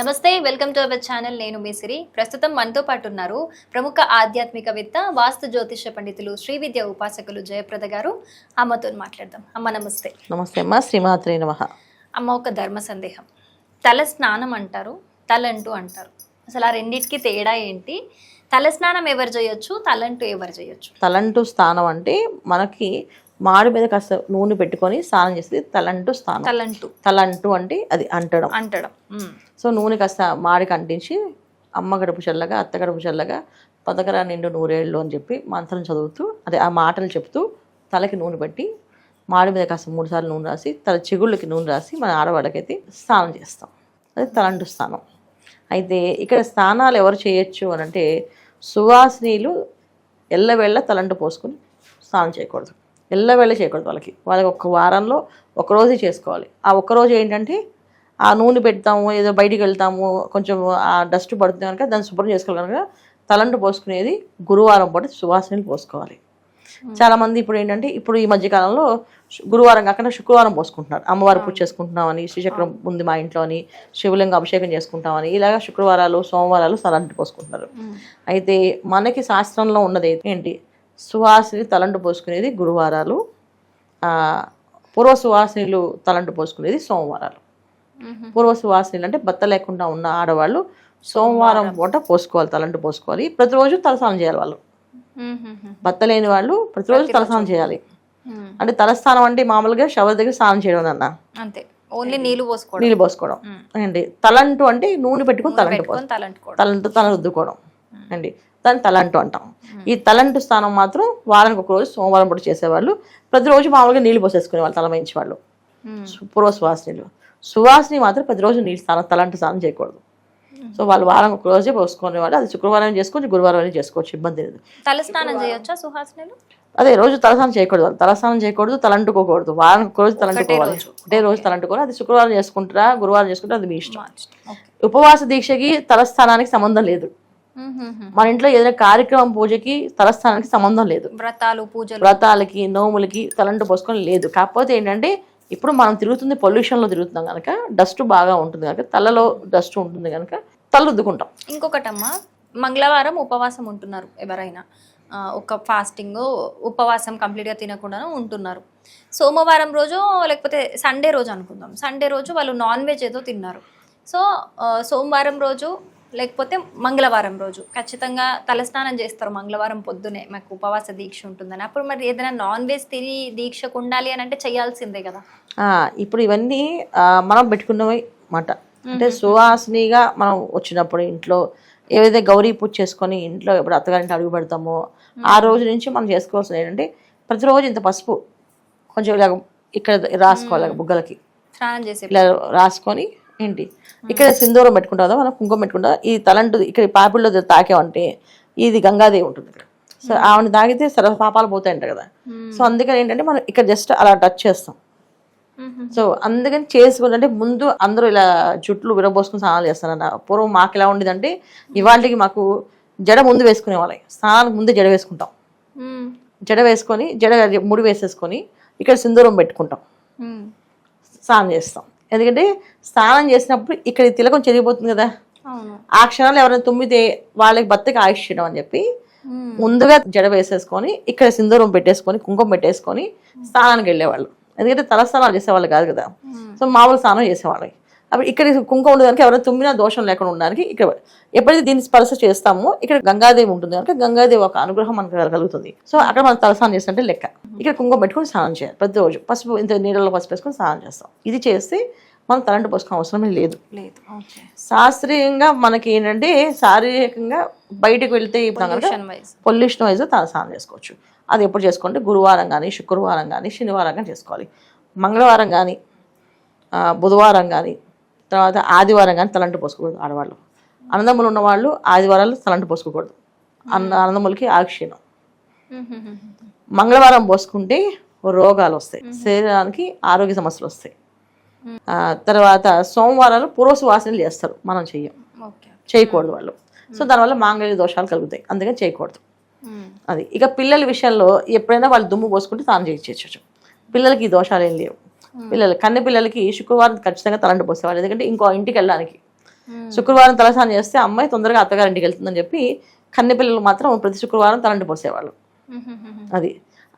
నమస్తే, welcome to our channel. నేను మీ సిరి. ప్రస్తుతం మనతో పాటు ఉన్నారు ప్రముఖ ఆధ్యాత్మికవేత్త, వాస్తు జ్యోతిష పండితులు, శ్రీ విద్య ఉపాసకులు జయప్రద గారు. అమ్మతో మాట్లాడదాం. అమ్మ నమస్తే. నమస్తే అమ్మ. శ్రీమాత్రే నమః. అమ్మ, ఒక ధర్మ సందేహం. తల స్నానం అంటారు, తలంటు అంటారు. అసలు ఆ రెండింటికి తేడా ఏంటి? తల స్నానం ఎవరు చేయొచ్చు, తలంటు ఎవరు చేయొచ్చు? తలంటు స్నానం అంటే మనకి మాడి మీద కాస్త నూనె పెట్టుకొని స్నానం చేసేది తలంటు స్నానం. తలంటు అంటే అది అంటడం. సో నూనె కాస్త మాడికి అంటించి అమ్మ గడుపు చల్లగా, అత్త గడుపు చల్లగా, పదకరా నిండు నూరేళ్ళు అని చెప్పి మంత్రం చదువుతూ అదే ఆ మాటలు చెప్తూ తలకి నూనె పెట్టి మాడి మీద కాస్త 3 సార్లు నూనె రాసి తల చిగుళ్ళకి నూనె రాసి మన ఆడవాళ్ళకైతే స్నానం చేస్తాం. అది తలంటు స్నానం. అయితే ఇక్కడ స్నానాలు ఎవరు చేయొచ్చు అని అంటే సువాసినీలు ఎల్లవేళ్ళ తలంటు పోసుకొని స్నానం చేయకూడదు. ఎల్లవేళ చేయకూడదు. వాళ్ళకి ఒక వారంలో ఒకరోజే చేసుకోవాలి. ఆ ఒక్కరోజు ఏంటంటే ఆ నూనె పెడతాము, ఏదో బయటికి వెళ్తాము, కొంచెం ఆ డస్ట్ పడుతుంది కనుక దాన్ని శుభ్రం చేసుకోవాలి కనుక తలంటు పోసుకునేది గురువారం పాటు సువాసినీలు పోసుకోవాలి. చాలామంది ఇప్పుడు ఏంటంటే ఇప్పుడు ఈ మధ్యకాలంలో గురువారం కాకుండా శుక్రవారం పోసుకుంటున్నారు. అమ్మవారు పూజ చేసుకుంటున్నామని, శ్రీచక్రం ఉంది మా ఇంట్లో అని, శివలింగ అభిషేకం చేసుకుంటామని, ఇలాగ శుక్రవారాలు సోమవారాలు తలంటు పోసుకుంటున్నారు. అయితే మనకి శాస్త్రంలో ఉన్నది ఏంటి? సువాసిని తలంటు పోసుకునేది గురువారాలు, పూర్వ సువాసినిలు తలంటు పోసుకునేది సోమవారాలు. పూర్వ సువాసినిలు అంటే బత్త లేకుండా ఉన్న ఆడవాళ్ళు సోమవారం పూట పోసుకోవాలి, తలంటు పోసుకోవాలి. ప్రతిరోజు తలస్నానం చేయాలి. వాళ్ళు బత్త లేని వాళ్ళు ప్రతిరోజు తలస్నానం చేయాలి. అంటే తలస్నానం అంటే మామూలుగా షవర్ దగ్గర స్నానం చేయడం అన్న, అంతే. ఓన్లీ నీళ్ళు పోసుకోవడం అండి. తలంటు అంటే నూనె పెట్టుకుని తలంటు తల రుద్దుకోవడం అండి, దాన్ని తలంటు అంటాం. ఈ తలంటు స్నానం మాత్రం వారానికి ఒక రోజు సోమవారం పూట చేసేవాళ్ళు. ప్రతిరోజు మామూలుగా నీళ్ళు పోసేసుకునేవాళ్ళు తలమించి వాళ్ళు. పూర్వ సువాసినిలు. సువాసిని మాత్రం ప్రతిరోజు నీళ్ళు తలంటు స్నానం చేయకూడదు. సో వాళ్ళు వారం ఒక రోజే పోసుకునేవాళ్ళు. అది శుక్రవారం చేసుకోవచ్చు, గురువారం చేసుకోవచ్చు, ఇబ్బంది లేదు. తలస్నానం చేయొచ్చా సుహాసినిలు? అదే రోజు తలస్నానం చేయకూడదు. వాళ్ళు తలస్నానం చేయకూడదు, తలంటుకోకూడదు. వారానికి ఒక రోజు తలంటుకోవాలి. ఒకటే రోజు తలంటుకోవాలి. అది శుక్రవారం చేసుకుంటారా, గురువారం చేసుకుంటారా, అది మీ ఇష్టం. ఉపవాస దీక్షకి తలస్థానానికి సంబంధం లేదు. మన ఇంట్లో ఏదైనా కార్యక్రమం పూజకి తలస్థానానికి సంబంధం లేదు. వ్రతాలకి నోములకి తలంటు పోసుకొని లేదు. కాకపోతే ఏంటంటే ఇప్పుడు మనం తిరుగుతుంది పొల్యూషన్లో తిరుగుతున్నాం కనుక డస్ట్ బాగా ఉంటుంది కనుక తలలో డస్ట్ ఉంటుంది కనుక తల రుద్దుకుంటాం. ఇంకొకటమ్మా, మంగళవారం ఉపవాసం ఉంటున్నారు ఎవరైనా, ఒక ఫాస్టింగ్ ఉపవాసం కంప్లీట్గా తినకుండా ఉంటున్నారు. సోమవారం రోజు లేకపోతే సండే రోజు అనుకుందాం, సండే రోజు వాళ్ళు నాన్ వెజ్ ఏదో తిన్నారు. సో సోమవారం రోజు లేకపోతే మంగళవారం రోజు ఖచ్చితంగా తలస్నానం చేస్తారు. మంగళవారం పొద్దునే మాకు ఉపవాస దీక్ష ఉంటుందని. అప్పుడు మరి ఏదైనా నాన్ వెజ్ తిని దీక్షకు ఉండాలి అని అంటే చేయాల్సిందే కదా. ఇప్పుడు ఇవన్నీ మనం పెట్టుకున్నవి మాట. అంటే సువాసినిగా మనం వచ్చినప్పుడు ఇంట్లో ఏదైతే గౌరీ పూజ చేసుకొని ఇంట్లో ఎప్పుడు అత్తగారింటి అడుగు పెడతామో ఆ రోజు నుంచి మనం చేసుకోవాల్సింది ఏంటంటే ప్రతిరోజు ఇంత పసుపు కొంచెం ఇలా ఇక్కడ రాసుకోవాలి, బుగ్గలకి స్నానం చేసి ఇలా రాసుకొని ఏంటి ఇక్కడ సింధూరం పెట్టుకుంటాం కదా, మనం కుంకుమ పెట్టుకుంటాం. ఈ తలంటు ఇక్కడ పాపిల్లో తాకేమంటే ఇది గంగాదేవి ఉంటుంది ఇక్కడ. సో ఆవిడ తాగితే సర్వ పాపాలు పోతాయంట కదా. సో అందుకని ఏంటంటే మనం ఇక్కడ జస్ట్ అలా టచ్ చేస్తాం. సో అందుకని చేసుకుంటే ముందు అందరూ ఇలా జుట్లు విరబోసుకుని స్నానాలు చేస్తారన్న. పూర్వం మాకు ఎలా ఉండేదంటే ఇవాళకి మాకు జడ ముందు వేసుకునే వాళ్ళం. స్నానానికి ముందే జడ వేసుకుంటాం. జడ వేసుకొని ముడి వేసేసుకొని ఇక్కడ సింధూరం పెట్టుకుంటాం, స్నానం చేస్తాం. ఎందుకంటే స్నానం చేసినప్పుడు ఇక్కడ తిలకం చెరిగిపోతుంది కదా, ఆ క్షణాలు ఎవరైనా తుమ్మితే వాళ్ళకి భర్తకి ఆయుష్ చేయడం అని చెప్పి ముందుగా జడ వేసేసుకొని ఇక్కడ సింధూరం పెట్టేసుకొని కుంకుమ పెట్టేసుకొని స్నానానికి వెళ్ళేవాళ్ళు. ఎందుకంటే తలస్నానాలు చేసేవాళ్ళు కాదు కదా. సో మామూలు స్నానం చేసేవాళ్ళు. అప్పుడు ఇక్కడ కుంకుమ ఉండడానికి ఎవరైనా తుమ్మినా దోషం లేకుండా ఉండడానికి ఇక్కడ ఎప్పుడైతే దీన్ని స్పర్శ చేస్తామో ఇక్కడ గంగాదేవి ఉంటుంది కనుక గంగాదేవి ఒక అనుగ్రహం మనకు కలుగుతుంది. సో అక్కడ మనం తలస్నానం చేసినట్టే లెక్క. ఇక్కడ కుంకుమ పెట్టుకొని స్నానం చేయాలి. ప్రతిరోజు పసుపు ఇంత నీళ్ళలో పసుపు వేసుకొని స్నానం చేస్తాం. ఇది చేస్తే మనం తలంటు పోసుకునే అవసరమే లేదు. శాస్త్రీయంగా మనకి ఏంటంటే శారీరకంగా బయటకు వెళ్తే పొల్యూషన్ వైజ్ తల స్నానం చేసుకోవచ్చు. అది ఎప్పుడు చేసుకోండి? గురువారం కానీ, శుక్రవారం కానీ, శనివారం కానీ చేసుకోవాలి. మంగళవారం కానీ, బుధవారం కానీ, తర్వాత ఆదివారం కానీ తలంటు పోసుకోకూడదు ఆడవాళ్ళు. అన్నదమ్ములు ఉన్నవాళ్ళు ఆదివారాలు తలంటు పోసుకోకూడదు. అన్నదమ్ములకి ఆక్షీణం. మంగళవారం పోసుకుంటే రోగాలు వస్తాయి, శరీరానికి ఆరోగ్య సమస్యలు వస్తాయి. తర్వాత సోమవారాలు పూర్వ సువాసనలు చేస్తారు, మనం చేయకూడదు వాళ్ళు. సో దానివల్ల మాంగళ్య దోషాలు కలుగుతాయి, అందుకని చేయకూడదు. అది ఇక పిల్లల విషయంలో ఎప్పుడైనా వాళ్ళు దుమ్ము పోసుకుంటే స్నానం చేయించవచ్చు. పిల్లలకి ఈ దోషాలు ఏం లేవు. పిల్లలు కన్నె పిల్లలకి శుక్రవారం ఖచ్చితంగా తలంటు పోసేవాళ్ళు. ఎందుకంటే ఇంకో ఇంటికి వెళ్ళడానికి శుక్రవారం తలస్నానం చేస్తే అమ్మాయి తొందరగా అత్తగారింటికి వెళ్తుందని చెప్పి కన్నె పిల్లలు మాత్రం ప్రతి శుక్రవారం తలంటి పోసేవాళ్ళు. అది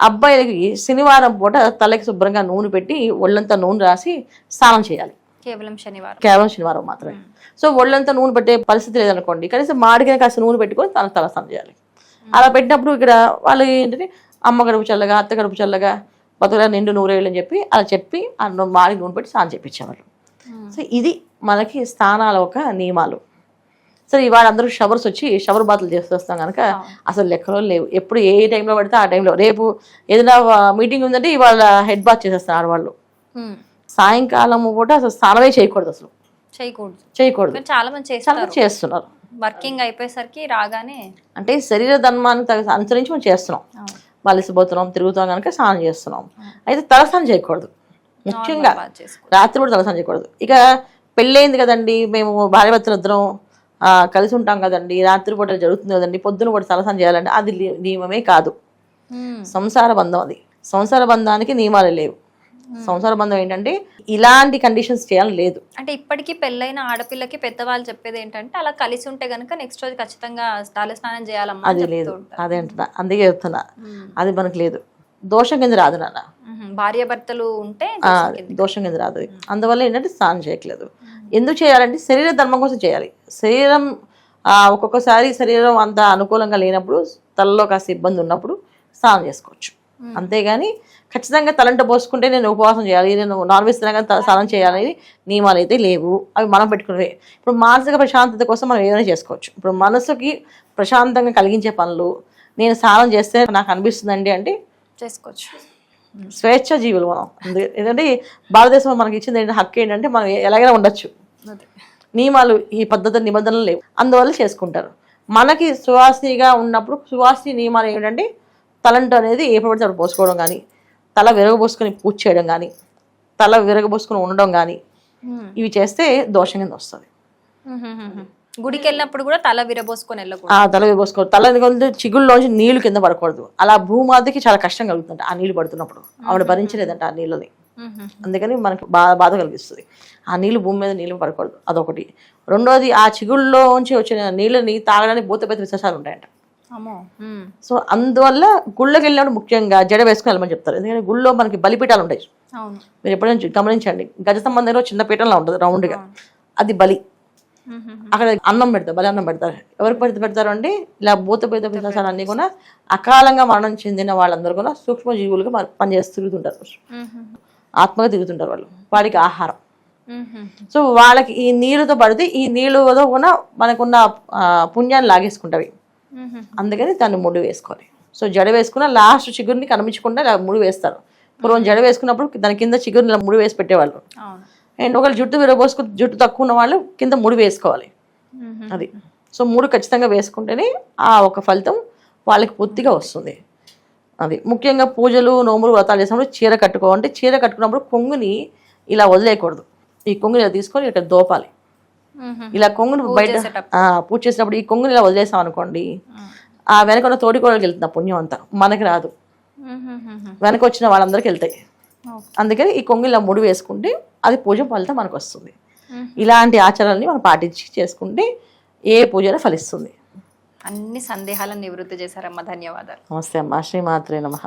అబ్బాయిలకి శనివారం పూట తలకి శుభ్రంగా నూనె పెట్టి ఒళ్ళంతా నూనె రాసి స్నానం చేయాలి, కేవలం శనివారం మాత్రమే. సో ఒళ్ళంతా నూనె పెట్టే పరిస్థితి లేదనుకోండి, కనీసం మాడికైనా కాస్త నూనె పెట్టుకొని తలస్నానం చేయాలి. అలా పెట్టినప్పుడు ఇక్కడ వాళ్ళు ఏంటంటే అమ్మ గడుపు చల్లగా అత్త గడుపు చల్లగా బతుకులా నిండు నూరేళ్ళు అని చెప్పి అలా చెప్పి ఆ మాడికి నూనె పెట్టి స్నానం చేయించేవాళ్ళు. సో ఇది మనకి స్నానాల ఒక నియమాలు. సరే ఇవాళ అందరూ షవర్స్ వచ్చి షవర్ బాతులు చేస్తూ కనుక అసలు లెక్కలో లేవు. ఎప్పుడు ఏ టైంలో పడితే ఆ టైంలో, రేపు ఏదైనా మీటింగ్ ఉందంటే ఇవాళ హెడ్ బాత్ చేసేస్తున్నారు వాళ్ళు. సాయంకాలం కూడా అసలు స్నానమే చేయకూడదు, అసలు చేయకూడదు. చాలా మంది చేస్తున్నారు. వర్కింగ్ అయిపోయేసరికి రాగానే అంటే శరీర ధర్మాన్ని అనుసరించి మనం చేస్తున్నాం, వలసిపోతున్నాం, తిరుగుతాం కనుక స్నానం చేస్తున్నాం. అయితే తలస్నానం చేయకూడదు, ముఖ్యంగా రాత్రి కూడా తలస్నానం చేయకూడదు. ఇక పెళ్ళయింది కదండి, మేము భార్యాభర్తలు ఇద్దరం కలిసి ఉంటాం కదండి, రాత్రి పూట జరుగుతుంది కదండి, పొద్దున కూడా తలస్నానం చేయాలండి, అది నియమమే కాదు. సంసార బంధం, అది సంసార బంధానికి నియమాలు లేవు. సంసార బంధం ఏంటంటే ఇలాంటి కండిషన్స్ చేయాలని లేదు. అంటే ఇప్పటికీ పెళ్ళైన ఆడపిల్లకి పెద్దవాళ్ళు చెప్పేది ఏంటంటే అలా కలిసి ఉంటే గనుక నెక్స్ట్ రోజు ఖచ్చితంగా తలస్నానం చేయాలమ్మా. అది లేదు, అదే అంటున్నా, అందుకే చెప్తున్నా, అది మనకు లేదు. దోషం కింద రాదు నాన్న, భార్య భర్తలు ఉంటే దోషం కింద రాదు. అందువల్ల ఏంటంటే స్నానం చేయట్లేదు. ఎందుకు చేయాలంటే శరీర ధర్మం కోసం చేయాలి. శరీరం ఒక్కొక్కసారి శరీరం అంత అనుకూలంగా లేనప్పుడు, తలలో కాస్త ఇబ్బంది ఉన్నప్పుడు స్నానం చేసుకోవచ్చు. అంతేగాని ఖచ్చితంగా తలంట పోసుకుంటే నేను ఉపవాసం చేయాలి, నేను నాన్ వెజ్ తినగా స్నానం చేయాలని నియమాలు అయితే లేవు. అవి మనం పెట్టుకునే. ఇప్పుడు మానసిక ప్రశాంతత కోసం మనం ఏదైనా చేసుకోవచ్చు. ఇప్పుడు మనసుకి ప్రశాంతంగా కలిగించే పనులు నేను స్నానం చేస్తే నాకు అనిపిస్తుందండి అంటే చేసుకోవచ్చు. స్వేచ్ఛ జీవులు మనం. ఎందుకంటే భారతదేశంలో మనకి ఇచ్చింది ఏంటంటే హక్కు ఏంటంటే మనం ఎలాగైనా ఉండొచ్చు. నియమాలు, ఈ పద్ధతి నిబంధనలు లేవు, అందువల్ల చేసుకుంటారు. మనకి సువాసినిగా ఉన్నప్పుడు సువాసిని నియమాలు ఏంటంటే తలంటు అనేది ఏ పడితే అప్పుడు పోసుకోవడం కానీ, తల విరగబోసుకొని పూజ చేయడం కానీ, తల విరగబోసుకొని ఉండడం కానీ, ఇవి చేస్తే దోషం కింద వస్తుంది. గుడికి వెళ్ళినప్పుడు కూడా తల విరబోసుకొని వెళ్ళకూడదు. తల విరబోసుకోవద్దు, తల చిగుళ్ళలోంచి నీళ్లు కింద పడకూడదు. అలా భూమాతకి చాలా కష్టం కలుగుతుంట ఆ నీళ్లు పడుతున్నప్పుడు. ఆవిడ భరించలేదంట ఆ నీళ్ళని, అందుకని మనకి బాధ కలిగిస్తుంది. ఆ నీళ్లు భూమి మీద నీళ్ళు పడకూడదు, అదొకటి. రెండోది, ఆ చిగుళ్ళలోంచి వచ్చిన నీళ్ళని తాగడానికి భూత పెద్ద విశేషాలు ఉంటాయంట. సో అందువల్ల గుళ్ళకి వెళ్ళినప్పుడు ముఖ్యంగా జడ వేసుకుని వెళ్ళమని చెప్తారు. ఎందుకంటే గుళ్ళో మనకి బలిపీఠాలు ఉంటాయి. మీరు ఎప్పుడైనా గమనించండి, గజ సంబంధంలో చిన్న పీఠంలో ఉంటుంది రౌండ్గా, అది బలి. అక్కడ అన్నం పెడతారు, బలి అన్నం పెడతారు. ఎవరికి పెడతారు అంటే ఇలా భూతపేత విశ్వాసాలు అన్ని కూడా అకాలంగా మరణం చెందిన వాళ్ళందరూ కూడా సూక్ష్మ జీవులుగా పనిచేస్తూ తిరుగుతుంటారు, ఆత్మగా తిరుగుతుంటారు వాళ్ళు, వాడికి ఆహారం. సో వాళ్ళకి ఈ నీళ్ళతో పడితే ఈ నీళ్ళతో కూడా మనకున్న పుణ్యాన్ని లాగేసుకుంటాయి. అందుకని దాన్ని ముడి వేసుకోవాలి. సో జడ వేసుకున్న లాస్ట్ చిగురిని కనిపించకుండా ఇలా ముడి వేస్తారు. పూర్వం జడ వేసుకున్నప్పుడు దాని కింద చిగురిని ముడి వేసి పెట్టేవాళ్ళు. అండ్ ఒకళ్ళు జుట్టు విరబోసుకుని జుట్టు తక్కువ ఉన్న వాళ్ళు కింద ముడి వేసుకోవాలి. అది సో మూడు ఖచ్చితంగా వేసుకుంటేనే ఆ ఒక ఫలితం వాళ్ళకి పూర్తిగా వస్తుంది. అది ముఖ్యంగా పూజలు, నోములు, వ్రతాలు చేసినప్పుడు చీర కట్టుకోవాలంటే చీర కట్టుకున్నప్పుడు కొంగుని ఇలా వదిలేయకూడదు. ఈ కొంగుని ఇలా తీసుకొని ఇక్కడ దోపాలి. ఇలా కొంగుని బయట పూజ చేసినప్పుడు ఈ కొంగుని ఇలా వదిలేసాం అనుకోండి, ఆ వెనక ఉన్న తోడికోడలకి వెళ్తుంది ఆ పుణ్యం అంతా, మనకి రాదు. వెనక వచ్చిన వాళ్ళందరికీ వెళ్తాయి. అందుకని ఈ కొంగు ఇలా ముడి వేసుకుంటే అది పూజ ఫలితం మనకు వస్తుంది. ఇలాంటి ఆచారాలని మనం పాటించి చేసుకుంటే ఏ పూజ ఫలిస్తుంది. అన్ని సందేహాలను నివృత్తి చేశారమ్మా, ధన్యవాదాలు. నమస్తే అమ్మా, శ్రీమాత్రే నమః.